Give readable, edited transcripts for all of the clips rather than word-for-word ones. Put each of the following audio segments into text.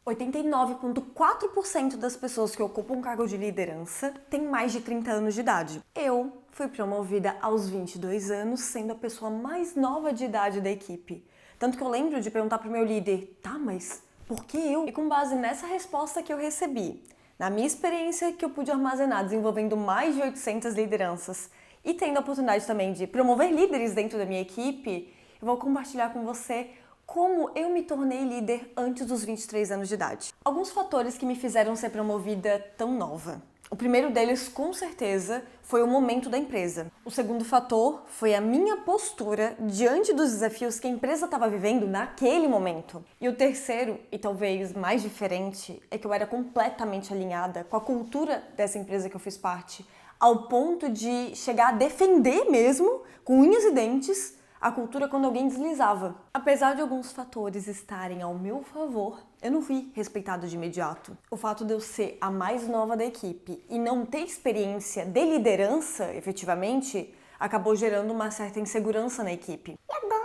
89,4% das pessoas que ocupam um cargo de liderança têm mais de 30 anos de idade. Eu fui promovida aos 22 anos, sendo a pessoa mais nova de idade da equipe. Tanto que eu lembro de perguntar para o meu líder, tá, mas por que eu? E com base nessa resposta que eu recebi, na minha experiência que eu pude armazenar desenvolvendo mais de 800 lideranças e tendo a oportunidade também de promover líderes dentro da minha equipe, eu vou compartilhar com você como eu me tornei líder antes dos 23 anos de idade. Alguns fatores que me fizeram ser promovida tão nova. O primeiro deles, com certeza, foi o momento da empresa. O segundo fator foi a minha postura diante dos desafios que a empresa estava vivendo naquele momento. E o terceiro, e talvez mais diferente, é que eu era completamente alinhada com a cultura dessa empresa que eu fiz parte, ao ponto de chegar a defender mesmo, com unhas e dentes, a cultura quando alguém deslizava. Apesar de alguns fatores estarem ao meu favor, eu não fui respeitada de imediato. O fato de eu ser a mais nova da equipe e não ter experiência de liderança, efetivamente, acabou gerando uma certa insegurança na equipe. E agora?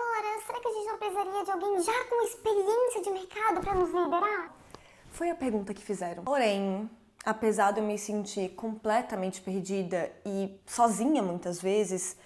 Será que a gente não precisaria de alguém já com experiência de mercado para nos liderar? Foi a pergunta que fizeram. Porém, apesar de eu me sentir completamente perdida e sozinha muitas vezes,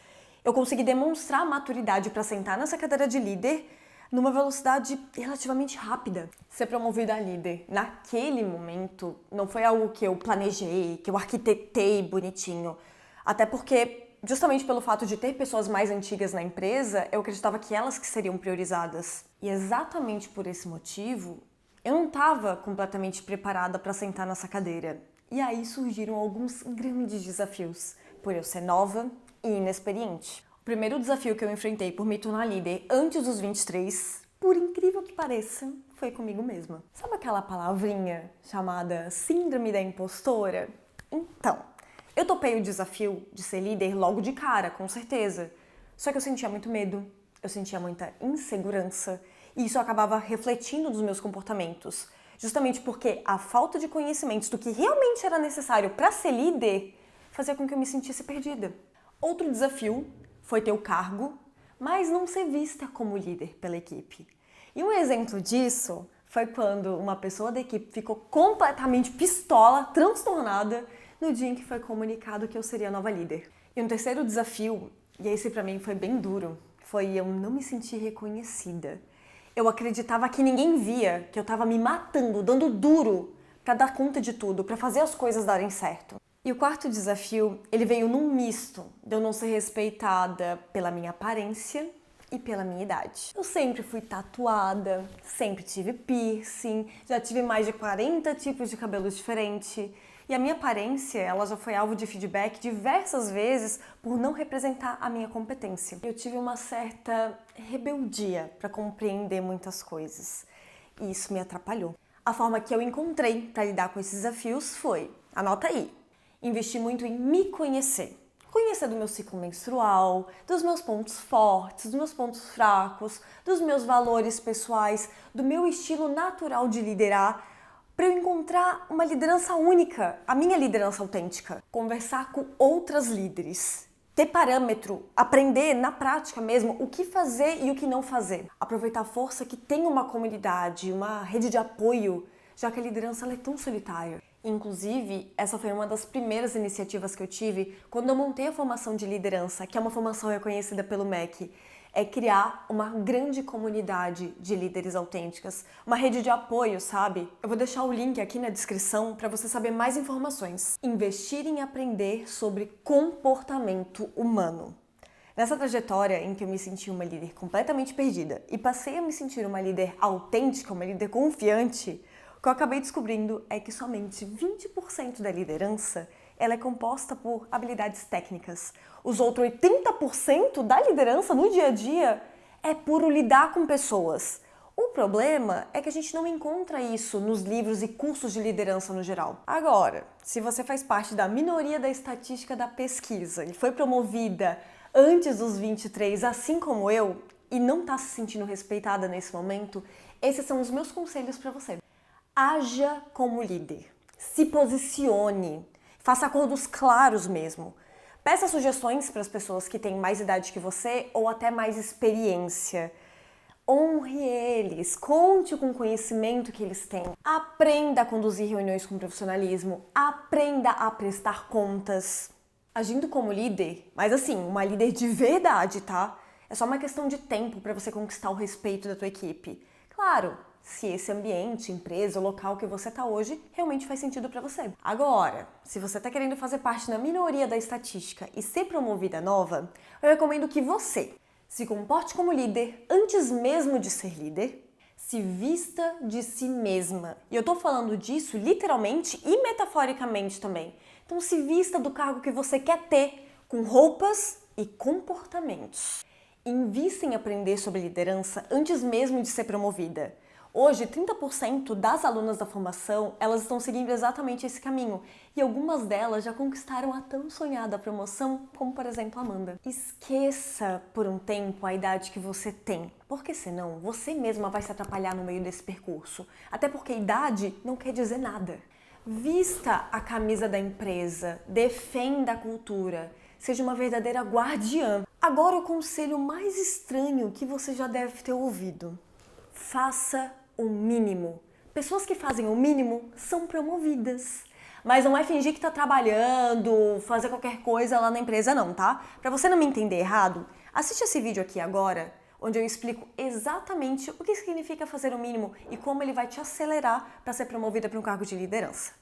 eu consegui demonstrar maturidade para sentar nessa cadeira de líder numa velocidade relativamente rápida. Ser promovida a líder naquele momento não foi algo que eu planejei, que eu arquitetei bonitinho. Até porque, justamente pelo fato de ter pessoas mais antigas na empresa, eu acreditava que elas que seriam priorizadas. E exatamente por esse motivo, eu não estava completamente preparada para sentar nessa cadeira. E aí surgiram alguns grandes desafios, por eu ser nova e inexperiente. O primeiro desafio que eu enfrentei por me tornar líder antes dos 23, por incrível que pareça, foi comigo mesma. Sabe aquela palavrinha chamada síndrome da impostora? Então, eu topei o desafio de ser líder logo de cara, com certeza. Só que eu sentia muito medo, eu sentia muita insegurança e isso acabava refletindo nos meus comportamentos. Justamente porque a falta de conhecimentos do que realmente era necessário para ser líder fazia com que eu me sentisse perdida. Outro desafio foi ter o cargo, mas não ser vista como líder pela equipe. E um exemplo disso foi quando uma pessoa da equipe ficou completamente pistola, transtornada, no dia em que foi comunicado que eu seria a nova líder. E um terceiro desafio, e esse pra mim foi bem duro, foi eu não me sentir reconhecida. Eu acreditava que ninguém via, que eu tava me matando, dando duro pra dar conta de tudo, pra fazer as coisas darem certo. E o quarto desafio, ele veio num misto de eu não ser respeitada pela minha aparência e pela minha idade. Eu sempre fui tatuada, sempre tive piercing, já tive mais de 40 tipos de cabelos diferentes. E a minha aparência, ela já foi alvo de feedback diversas vezes por não representar a minha competência. Eu tive uma certa rebeldia para compreender muitas coisas. E isso me atrapalhou. A forma que eu encontrei para lidar com esses desafios foi, anota aí, investi muito em me conhecer. Conhecer do meu ciclo menstrual, dos meus pontos fortes, dos meus pontos fracos, dos meus valores pessoais, do meu estilo natural de liderar, para eu encontrar uma liderança única, a minha liderança autêntica. Conversar com outras líderes, ter parâmetro, aprender na prática mesmo o que fazer e o que não fazer. Aproveitar a força que tem uma comunidade, uma rede de apoio, já que a liderança ela é tão solitária. Inclusive, essa foi uma das primeiras iniciativas que eu tive quando eu montei a formação de liderança, que é uma formação reconhecida pelo MEC, é criar uma grande comunidade de líderes autênticas, uma rede de apoio, sabe? Eu vou deixar o link aqui na descrição para você saber mais informações. Investir em aprender sobre comportamento humano. Nessa trajetória em que eu me senti uma líder completamente perdida e passei a me sentir uma líder autêntica, uma líder confiante, o que eu acabei descobrindo é que somente 20% da liderança ela é composta por habilidades técnicas. Os outros 80% da liderança no dia a dia é puro lidar com pessoas. O problema é que a gente não encontra isso nos livros e cursos de liderança no geral. Agora, se você faz parte da minoria da estatística da pesquisa e foi promovida antes dos 23, assim como eu, e não está se sentindo respeitada nesse momento, esses são os meus conselhos para você. Haja como líder, se posicione, faça acordos claros mesmo. Peça sugestões para as pessoas que têm mais idade que você ou até mais experiência. Honre eles, conte com o conhecimento que eles têm. Aprenda a conduzir reuniões com profissionalismo, aprenda a prestar contas. Agindo como líder, mas assim, uma líder de verdade, tá? É só uma questão de tempo para você conquistar o respeito da tua equipe. Claro, se esse ambiente, empresa ou local que você tá hoje realmente faz sentido para você. Agora, se você tá querendo fazer parte da minoria da estatística e ser promovida nova, eu recomendo que você se comporte como líder antes mesmo de ser líder, se vista de si mesma. E eu tô falando disso literalmente e metaforicamente também. Então se vista do cargo que você quer ter, com roupas e comportamentos. Invista em aprender sobre liderança antes mesmo de ser promovida. Hoje, 30% das alunas da formação, elas estão seguindo exatamente esse caminho. E algumas delas já conquistaram a tão sonhada promoção, como por exemplo a Amanda. Esqueça por um tempo a idade que você tem, porque senão você mesma vai se atrapalhar no meio desse percurso. Até porque idade não quer dizer nada. Vista a camisa da empresa, defenda a cultura, seja uma verdadeira guardiã. Agora o conselho mais estranho que você já deve ter ouvido. Faça o mínimo. Pessoas que fazem o mínimo são promovidas. Mas não é fingir que tá trabalhando, fazer qualquer coisa lá na empresa não, tá? Pra você não me entender errado, assiste esse vídeo aqui agora, onde eu explico exatamente o que significa fazer o mínimo e como ele vai te acelerar para ser promovida para um cargo de liderança.